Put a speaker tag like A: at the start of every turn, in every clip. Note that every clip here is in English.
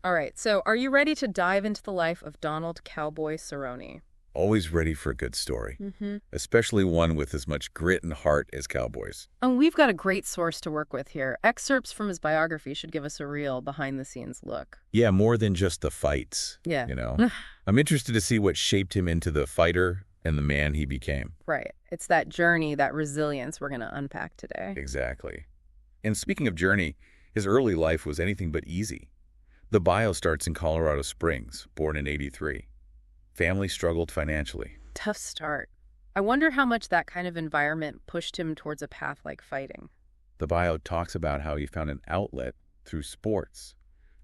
A: All right, so are you ready to dive into the life of Donald Cowboy Cerrone?
B: Always ready for a good story,
A: Mm-hmm.
B: especially one with as much grit and heart as Cowboys.
A: And we've got a great source to work with here. Excerpts from his biography should give us a real behind-the-scenes look.
B: Yeah, more than just the fights,
A: Yeah.
B: you know. I'm interested to see what shaped him into the fighter and the man he became.
A: Right. It's that journey, that resilience we're going to unpack today.
B: Exactly. And speaking of journey, his early life was anything but easy. The bio starts in Colorado Springs, born in '83. Family struggled financially.
A: Tough start. I wonder how much that kind of environment pushed him towards a path like fighting.
B: The bio talks about how he found an outlet through sports,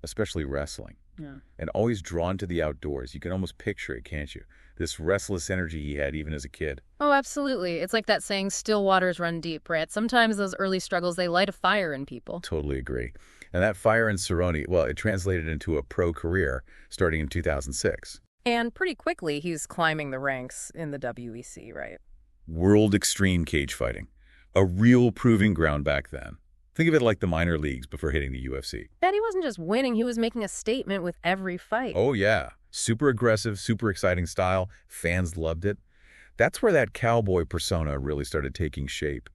B: especially wrestling,
A: Yeah.
B: and always drawn to the outdoors. You can almost picture it, can't you? This restless energy he had even as a kid.
A: Oh, absolutely. It's like that saying, still waters run deep, right? Sometimes those early struggles, they light a fire in people.
B: Totally agree. And that fire in Cerrone, well, it translated into a pro career starting in 2006.
A: And pretty quickly, he's climbing the ranks in the WEC, right?
B: World extreme cage fighting. A real proving ground back then. Think of it like the minor leagues before hitting the UFC.
A: And he wasn't just winning, he was making a statement with every fight.
B: Oh, yeah. Super aggressive, super exciting style. Fans loved it. That's where that cowboy persona really started taking shape.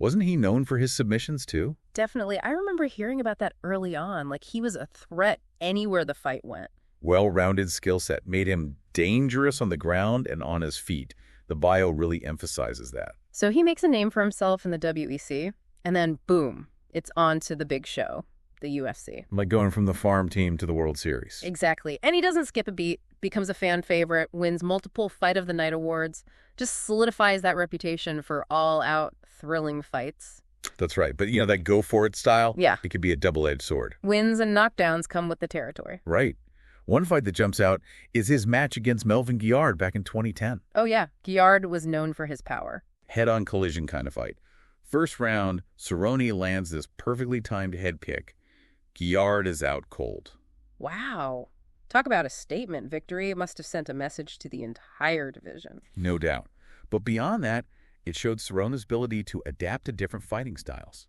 B: Wasn't he known for his submissions, too?
A: Definitely. I remember hearing about that early on. Like, he was a threat anywhere the fight went.
B: Well-rounded skill set made him dangerous on the ground and on his feet. The bio really emphasizes that.
A: So he makes a name for himself in the WEC, and then boom, it's on to the big show, the UFC.
B: Like going from the farm team to the World Series.
A: Exactly. And he doesn't skip a beat, becomes a fan favorite, wins multiple Fight of the Night awards, just solidifies that reputation for all-out, thrilling fights.
B: That's right. But, that go-for-it style,
A: Yeah.
B: it could be a double-edged sword.
A: Wins and knockdowns come with the territory.
B: Right. One fight that jumps out is his match against Melvin Guillard back in 2010.
A: Oh, yeah. Guillard was known for his power.
B: Head-on collision kind of fight. First round, Cerrone lands this perfectly timed head kick. Guillard is out cold.
A: Wow. Talk about a statement victory. It must have sent a message to the entire division.
B: No doubt. But beyond that, it showed Cerrone's ability to adapt to different fighting styles,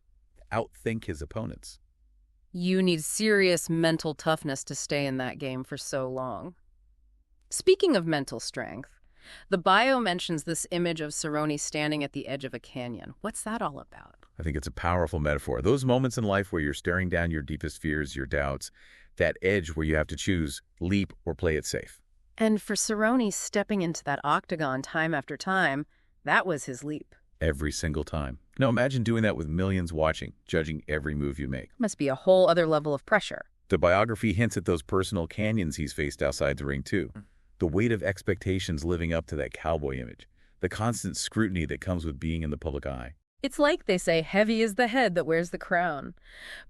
B: outthink his opponents.
A: You need serious mental toughness to stay in that game for so long. Speaking of mental strength, the bio mentions this image of Cerrone standing at the edge of a canyon. What's that all about?
B: I think it's a powerful metaphor. Those moments in life where you're staring down your deepest fears, your doubts, that edge where you have to choose, leap or play it safe.
A: And for Cerrone stepping into that octagon time after time, that was his leap.
B: Every single time. Now imagine doing that with millions watching, judging every move you make.
A: Must be a whole other level of pressure.
B: The biography hints at those personal canyons he's faced outside the ring, too. The weight of expectations living up to that cowboy image. The constant scrutiny that comes with being in the public eye.
A: It's like they say, heavy is the head that wears the crown.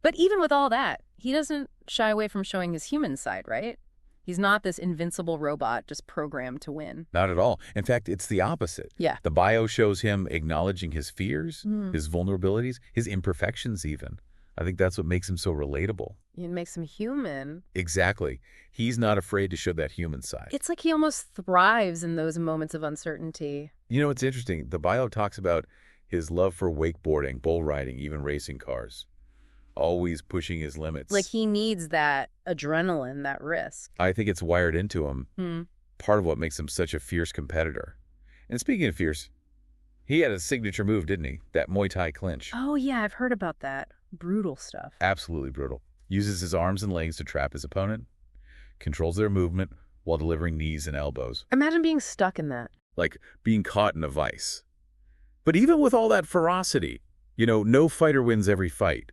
A: But even with all that, he doesn't shy away from showing his human side, right? He's not this invincible robot just programmed to win.
B: Not at all. In fact, it's the opposite.
A: Yeah.
B: The bio shows him acknowledging his fears, his vulnerabilities, his imperfections even. I think that's what makes him so relatable.
A: It makes him human.
B: Exactly. He's not afraid to show that human side.
A: It's like he almost thrives in those moments of uncertainty.
B: It's interesting. The bio talks about his love for wakeboarding, bull riding, even racing cars. Always pushing his limits.
A: Like he needs that adrenaline, that risk.
B: I think it's wired into him. Part of what makes him such a fierce competitor. And speaking of fierce, he had a signature move, didn't he? That Muay Thai clinch.
A: Oh, yeah, I've heard about that. Brutal stuff.
B: Absolutely brutal. Uses his arms and legs to trap his opponent. Controls their movement while delivering knees and elbows.
A: Imagine being stuck in that.
B: Like being caught in a vice. But even with all that ferocity, no fighter wins every fight.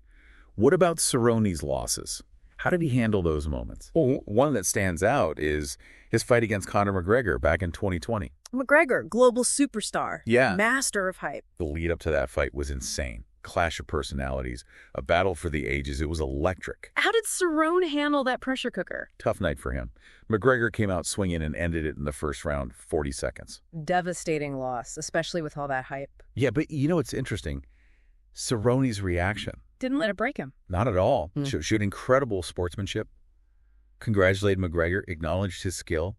B: What about Cerrone's losses? How did he handle those moments? Well, one that stands out is his fight against Conor McGregor back in 2020.
A: McGregor, global superstar.
B: Yeah.
A: Master of hype.
B: The lead up to that fight was insane. Clash of personalities, a battle for the ages. It was electric.
A: How did Cerrone handle that pressure cooker?
B: Tough night for him. McGregor came out swinging and ended it in the first round, 40 seconds.
A: Devastating loss, especially with all that hype.
B: Yeah, but it's interesting. Cerrone's reaction.
A: Didn't let it break him.
B: Not at all. Showed incredible sportsmanship. Congratulated McGregor, acknowledged his skill.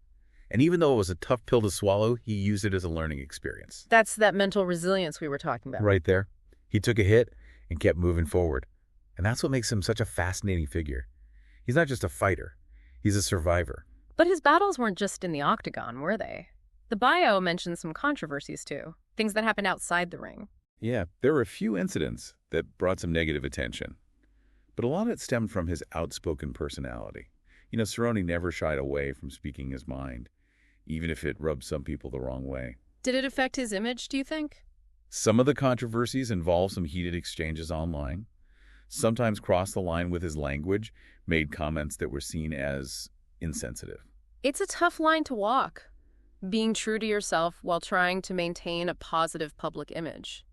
B: And even though it was a tough pill to swallow, he used it as a learning experience.
A: That's that mental resilience we were talking about.
B: Right there. He took a hit and kept moving forward. And that's what makes him such a fascinating figure. He's not just a fighter. He's a survivor.
A: But his battles weren't just in the octagon, were they? The bio mentions some controversies too, things that happened outside the ring.
B: Yeah, there were a few incidents that brought some negative attention, but a lot of it stemmed from his outspoken personality. Cerrone never shied away from speaking his mind, even if it rubbed some people the wrong way.
A: Did it affect his image, do you think?
B: Some of the controversies involved some heated exchanges online, sometimes crossed the line with his language, made comments that were seen as insensitive.
A: It's a tough line to walk, being true to yourself while trying to maintain a positive public image,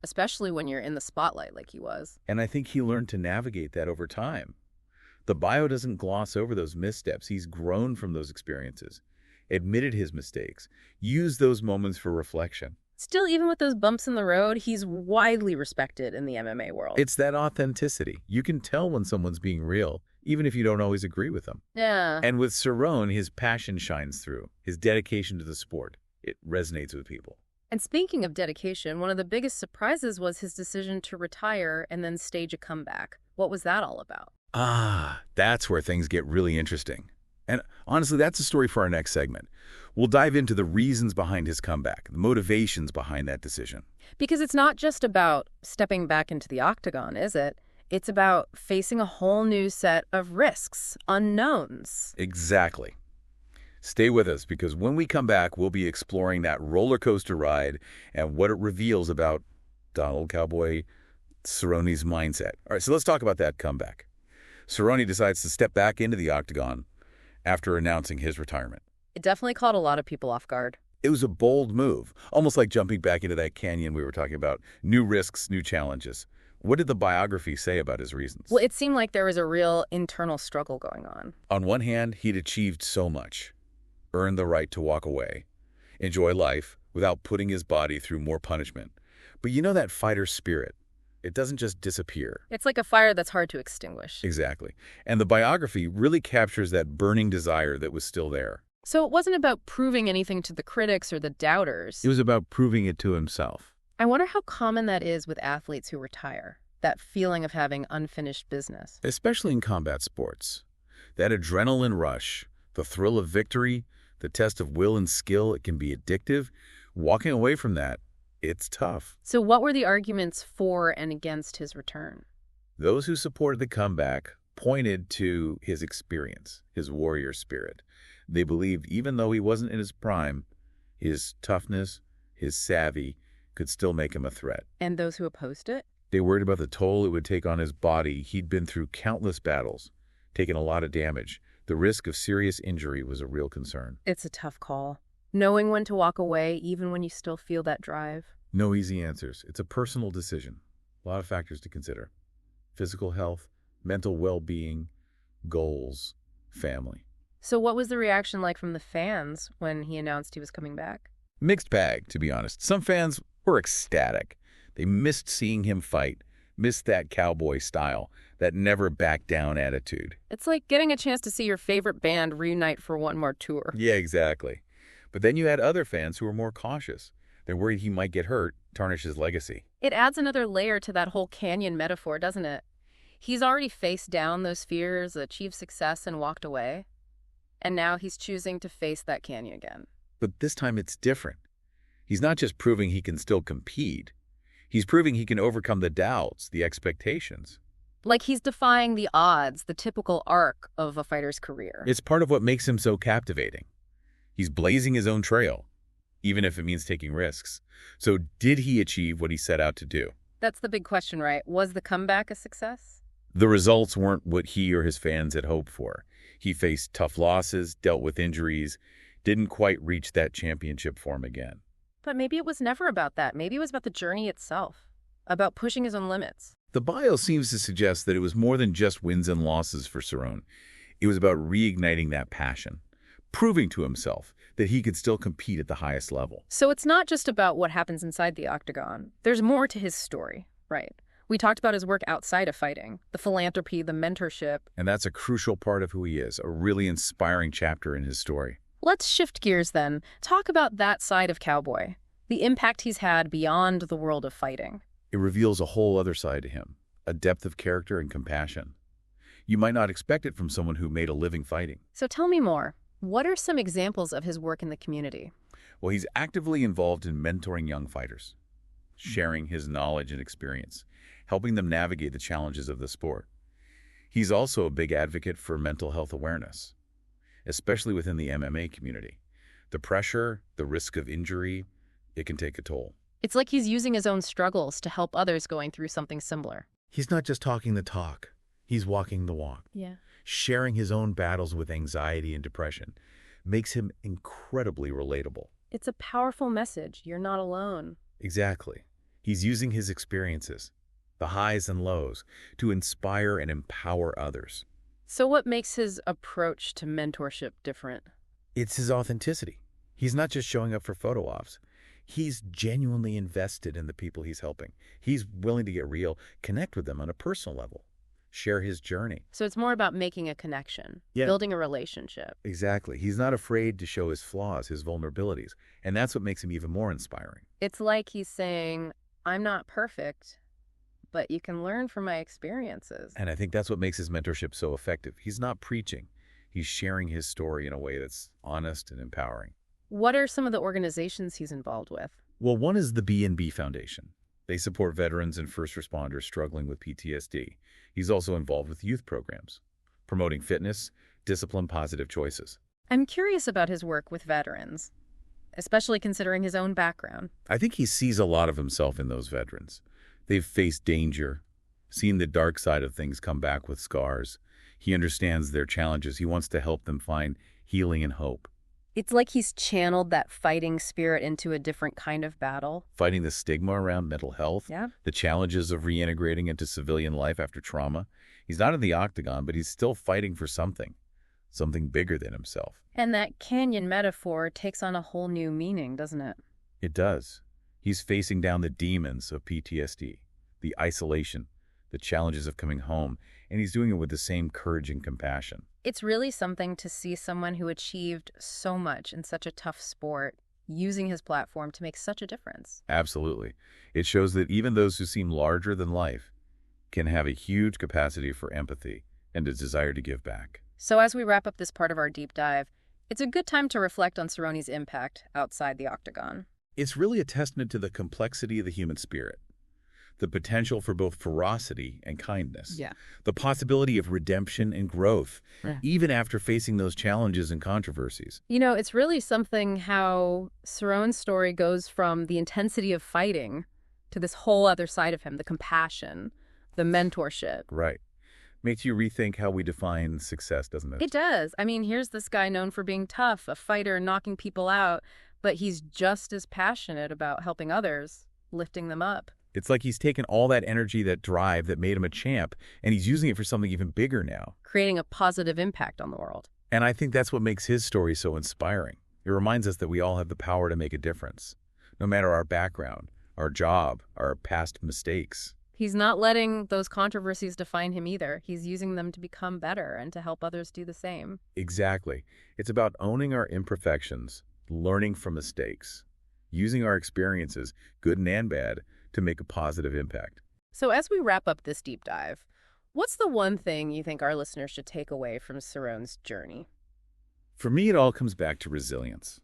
A: especially when you're in the spotlight like he was.
B: And I think he learned to navigate that over time. The bio doesn't gloss over those missteps. He's grown from those experiences, admitted his mistakes, used those moments for reflection.
A: Still, even with those bumps in the road, he's widely respected in the MMA world.
B: It's that authenticity. You can tell when someone's being real, even if you don't always agree with them.
A: Yeah.
B: And with Cerrone, his passion shines through, his dedication to the sport. It resonates with people.
A: And speaking of dedication, one of the biggest surprises was his decision to retire and then stage a comeback. What was that all about?
B: That's where things get really interesting. And honestly, that's a story for our next segment. We'll dive into the reasons behind his comeback, the motivations behind that decision.
A: Because it's not just about stepping back into the octagon, is it? It's about facing a whole new set of risks, unknowns.
B: Exactly. Stay with us, because when we come back, we'll be exploring that roller coaster ride and what it reveals about Donald "Cowboy" Cerrone's mindset. All right, so let's talk about that comeback. Cerrone decides to step back into the octagon after announcing his retirement.
A: It definitely caught a lot of people off guard.
B: It was a bold move, almost like jumping back into that canyon we were talking about. New risks, new challenges. What did the biography say about his reasons?
A: Well, it seemed like there was a real internal struggle going on.
B: On one hand, he'd achieved so much, earned the right to walk away, enjoy life without putting his body through more punishment. But that fighter spirit, it doesn't just disappear.
A: It's like a fire that's hard to extinguish.
B: Exactly. And the biography really captures that burning desire that was still there.
A: So it wasn't about proving anything to the critics or the doubters.
B: It was about proving it to himself.
A: I wonder how common that is with athletes who retire, that feeling of having unfinished business.
B: Especially in combat sports. That adrenaline rush, the thrill of victory, the test of will and skill, it can be addictive. Walking away from that, it's tough.
A: So what were the arguments for and against his return?
B: Those who supported the comeback pointed to his experience, his warrior spirit. They believed even though he wasn't in his prime, his toughness, his savvy, could still make him a threat.
A: And those who opposed it?
B: They worried about the toll it would take on his body. He'd been through countless battles, taken a lot of damage. The risk of serious injury was a real concern.
A: It's a tough call. Knowing when to walk away, even when you still feel that drive.
B: No easy answers. It's a personal decision. A lot of factors to consider. Physical health, mental well-being, goals, family.
A: So what was the reaction like from the fans when he announced he was coming back?
B: Mixed bag, to be honest. Some fans were ecstatic. They missed seeing him fight, missed that cowboy style, that never back down attitude.
A: It's like getting a chance to see your favorite band reunite for one more tour.
B: Yeah, exactly. But then you had other fans who were more cautious. They're worried he might get hurt, tarnish his legacy.
A: It adds another layer to that whole canyon metaphor, doesn't it? He's already faced down those fears, achieved success, and walked away. And now he's choosing to face that canyon again.
B: But this time it's different. He's not just proving he can still compete. He's proving he can overcome the doubts, the expectations.
A: Like he's defying the odds, the typical arc of a fighter's career.
B: It's part of what makes him so captivating. He's blazing his own trail, even if it means taking risks. So did he achieve what he set out to do?
A: That's the big question, right? Was the comeback a success?
B: The results weren't what he or his fans had hoped for. He faced tough losses, dealt with injuries, didn't quite reach that championship form again.
A: But maybe it was never about that. Maybe it was about the journey itself, about pushing his own limits.
B: The bio seems to suggest that it was more than just wins and losses for Cerrone. It was about reigniting that passion, proving to himself that he could still compete at the highest level.
A: So it's not just about what happens inside the octagon. There's more to his story, right? We talked about his work outside of fighting, the philanthropy, the mentorship.
B: And that's a crucial part of who he is, a really inspiring chapter in his story.
A: Let's shift gears then. Talk about that side of Cowboy, the impact he's had beyond the world of fighting.
B: It reveals a whole other side to him, a depth of character and compassion. You might not expect it from someone who made a living fighting.
A: So tell me more. What are some examples of his work in the community?
B: Well, he's actively involved in mentoring young fighters, sharing his knowledge and experience, helping them navigate the challenges of the sport. He's also a big advocate for mental health awareness, especially within the MMA community. The pressure, the risk of injury, it can take a toll.
A: It's like he's using his own struggles to help others going through something similar.
C: He's not just talking the talk, he's walking the walk.
A: Yeah.
C: Sharing his own battles with anxiety and depression makes him incredibly relatable.
A: It's a powerful message. You're not alone.
C: Exactly. He's using his experiences, the highs and lows, to inspire and empower others.
A: So what makes his approach to mentorship different?
C: It's his authenticity. He's not just showing up for photo ops. He's genuinely invested in the people he's helping. He's willing to get real, connect with them on a personal level, share his journey.
A: So it's more about making a connection,
C: Yeah.
A: building a relationship.
C: Exactly. He's not afraid to show his flaws, his vulnerabilities, and that's what makes him even more inspiring.
A: It's like he's saying, I'm not perfect, but you can learn from my experiences.
C: And I think that's what makes his mentorship so effective. He's not preaching. He's sharing his story in a way that's honest and empowering.
A: What are some of the organizations he's involved with?
C: Well, one is the B&B Foundation. They support veterans and first responders struggling with PTSD. He's also involved with youth programs, promoting fitness, discipline, positive choices.
A: I'm curious about his work with veterans, especially considering his own background.
C: I think he sees a lot of himself in those veterans. They've faced danger, seen the dark side of things come back with scars. He understands their challenges. He wants to help them find healing and hope.
A: It's like he's channeled that fighting spirit into a different kind of battle.
C: Fighting the stigma around mental health,
A: Yeah.
C: the challenges of reintegrating into civilian life after trauma. He's not in the octagon, but he's still fighting for something bigger than himself.
A: And that canyon metaphor takes on a whole new meaning, doesn't it?
C: It does. He's facing down the demons of PTSD, the isolation, the challenges of coming home, and he's doing it with the same courage and compassion.
A: It's really something to see someone who achieved so much in such a tough sport using his platform to make such a difference.
C: Absolutely. It shows that even those who seem larger than life can have a huge capacity for empathy and a desire to give back.
A: So as we wrap up this part of our deep dive, it's a good time to reflect on Cerrone's impact outside the octagon.
C: It's really a testament to the complexity of the human spirit, the potential for both ferocity and kindness, the possibility of redemption and growth, even after facing those challenges and controversies.
A: You know, it's really something how Cerrone's story goes from the intensity of fighting to this whole other side of him, the compassion, the mentorship.
C: Right. Makes you rethink how we define success, doesn't it?
A: It does. I mean, here's this guy known for being tough, a fighter, knocking people out, but he's just as passionate about helping others, lifting them up.
C: It's like he's taken all that energy, that drive that made him a champ, and he's using it for something even bigger now.
A: Creating a positive impact on the world.
C: And I think that's what makes his story so inspiring. It reminds us that we all have the power to make a difference, no matter our background, our job, our past mistakes.
A: He's not letting those controversies define him either. He's using them to become better and to help others do the same.
C: Exactly. It's about owning our imperfections, learning from mistakes, using our experiences, good and bad, to make a positive impact.
A: So as we wrap up this deep dive, what's the one thing you think our listeners should take away from Cerrone's journey?
C: For me, it all comes back to resilience.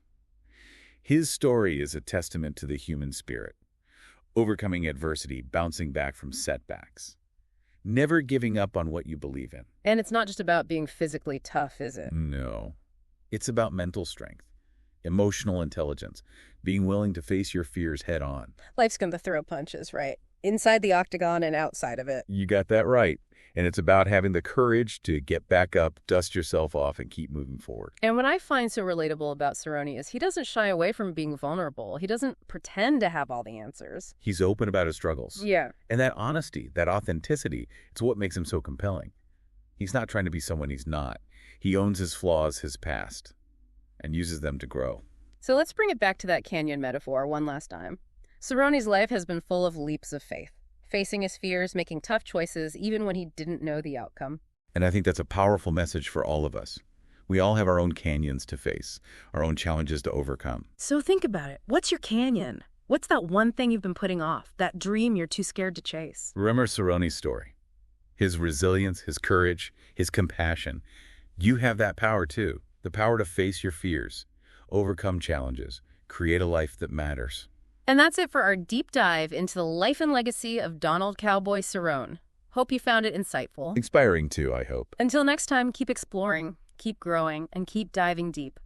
C: His story is a testament to the human spirit, overcoming adversity, bouncing back from setbacks, never giving up on what you believe in.
A: And it's not just about being physically tough, is it?
C: No. It's about mental strength, emotional intelligence, being willing to face your fears head on.
A: Life's going to throw punches, right? Inside the octagon and outside of it.
C: You got that right. And it's about having the courage to get back up, dust yourself off, and keep moving forward.
A: And what I find so relatable about Cerrone is he doesn't shy away from being vulnerable. He doesn't pretend to have all the answers.
C: He's open about his struggles.
A: Yeah.
C: And that honesty, that authenticity, it's what makes him so compelling. He's not trying to be someone he's not. He owns his flaws, his past, and uses them to grow.
A: So let's bring it back to that canyon metaphor one last time. Cerrone's life has been full of leaps of faith, facing his fears, making tough choices, even when he didn't know the outcome.
C: And I think that's a powerful message for all of us. We all have our own canyons to face, our own challenges to overcome.
A: So think about it. What's your canyon? What's that one thing you've been putting off, that dream you're too scared to chase?
C: Remember Cerrone's story. His resilience, his courage, his compassion. You have that power too. The power to face your fears, overcome challenges, create a life that matters.
A: And that's it for our deep dive into the life and legacy of Donald Cowboy Cerrone. Hope you found it insightful.
C: Inspiring too, I hope.
A: Until next time, keep exploring, keep growing, and keep diving deep.